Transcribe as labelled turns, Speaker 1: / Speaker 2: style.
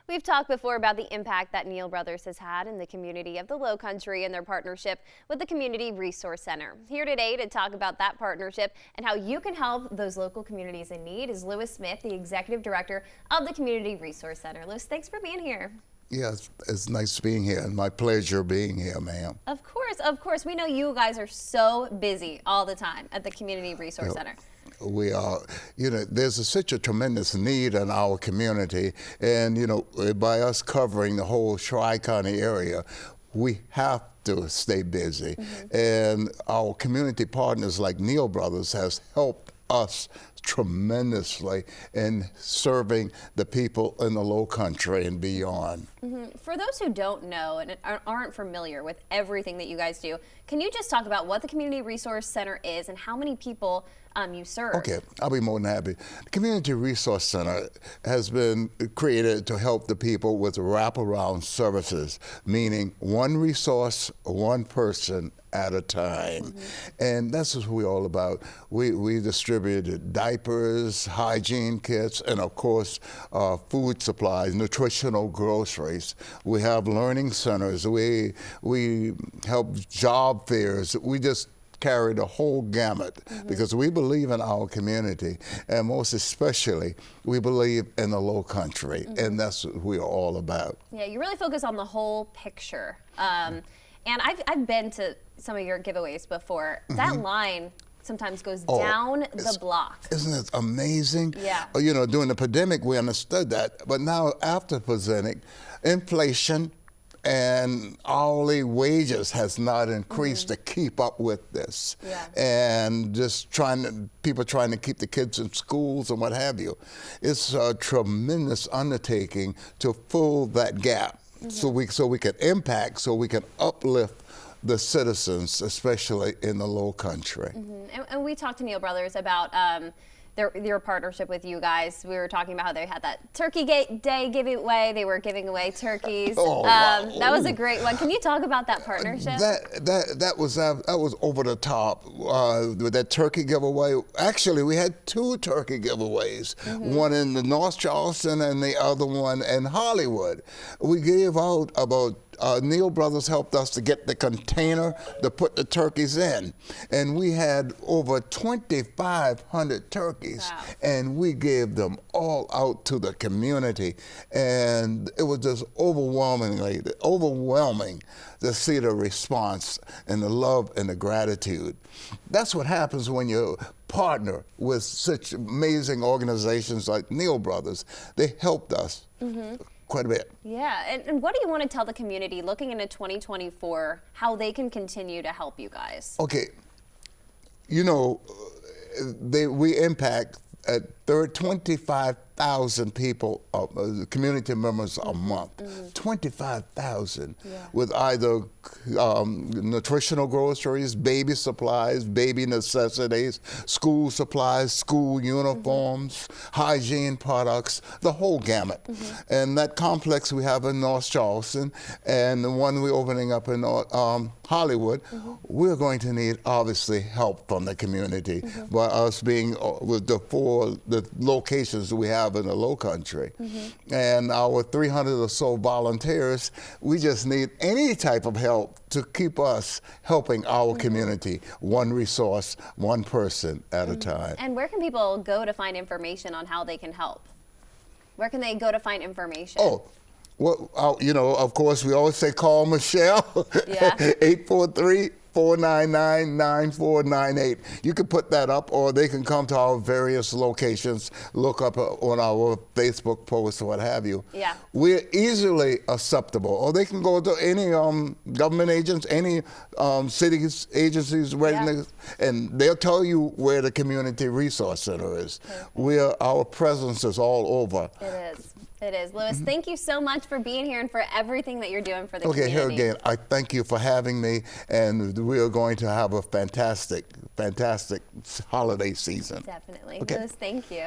Speaker 1: We've talked before about the impact that Neal Brothers has had in the community of the Low Country and their partnership with the Community Resource Center. Here today to talk about that partnership and how you can help those local communities in need is Lewis Smith, the Executive Director of the Community Resource Center. Lewis, thanks for being here.
Speaker 2: Yeah, it's nice being here, and my pleasure being here, ma'am.
Speaker 1: Of course. We know you guys are so busy all the time at the Community Resource Center.
Speaker 2: We are, there's such a tremendous need in our community, and, by us covering the whole Tri-County area, we have to stay busy. And our community partners like Neal Brothers has helped us tremendously in serving the people in the Low Country and beyond.
Speaker 1: For those who don't know and aren't familiar with everything that you guys do, can you just talk about what the Community Resource Center is and how many people you serve?
Speaker 2: Okay, I'll be more than happy. The Community Resource Center has been created to help the people with wraparound services, meaning one resource, one person at a time. And that's what we're all about. We distributed diapers, hygiene kits, and of course, food supplies, nutritional groceries. We have learning centers. We help job fairs. We just carry the whole gamut because we believe in our community, and most especially we believe in the Low Country, and that's what we're all about.
Speaker 1: Yeah, you really focus on the whole picture. And I've been to some of your giveaways before. That line sometimes goes down the block.
Speaker 2: Isn't it amazing?
Speaker 1: Yeah.
Speaker 2: During the pandemic, we understood that, but now after the pandemic, inflation and hourly wages has not increased to keep up with this.
Speaker 1: Yeah.
Speaker 2: And just people trying to keep the kids in schools and what have you. It's a tremendous undertaking to fill that gap so we can impact, so we can uplift the citizens, especially in the Low Country.
Speaker 1: And we talked to Neal Brothers about their partnership with you guys. We were talking about how they had that Turkey Day giveaway. They were giving away turkeys.
Speaker 2: Wow.
Speaker 1: That was a great one. Can you talk about that partnership?
Speaker 2: That was over the top with that turkey giveaway. Actually, we had two turkey giveaways. One in the North Charleston and the other one in Hollywood. We gave out about Neal Brothers helped us to get the container to put the turkeys in. And we had over 2,500 turkeys.
Speaker 1: Wow.
Speaker 2: And we gave them all out to the community. And it was just overwhelming to see the response and the love and the gratitude. That's what happens when you partner with such amazing organizations like Neal Brothers. They helped us quite a bit.
Speaker 1: Yeah, and what do you want to tell the community looking into 2024, how they can continue to help you guys?
Speaker 2: Okay, we impact 25,000 people, community members a month. 25,000 with either nutritional groceries, baby supplies, baby necessities, school supplies, school uniforms, hygiene products, the whole gamut. And that complex we have in North Charleston and the one we're opening up in Hollywood, we're going to need obviously help from the community by us being with the locations we have in the Low Country. And our 300 or so volunteers, we just need any type of help to keep us helping our community, one resource, one person at a time.
Speaker 1: And where can people go to find information on how they can help? Where can they go to find information?
Speaker 2: Well, of course, we always say call Michelle,
Speaker 1: Yeah.
Speaker 2: 843-499-9498. You can put that up, or they can come to our various locations, look up on our Facebook posts or what have you.
Speaker 1: Yeah.
Speaker 2: We're easily acceptable. Or they can go to any government agents, any cities, agencies, and they'll tell you where the Community Resource Center is. Our presence is all over.
Speaker 1: It is. Lewis, thank you so much for being here and for everything that you're doing for the community.
Speaker 2: Okay, here again, I thank you for having me, and we are going to have a fantastic holiday season.
Speaker 1: Definitely.
Speaker 2: Okay.
Speaker 1: Lewis, thank you.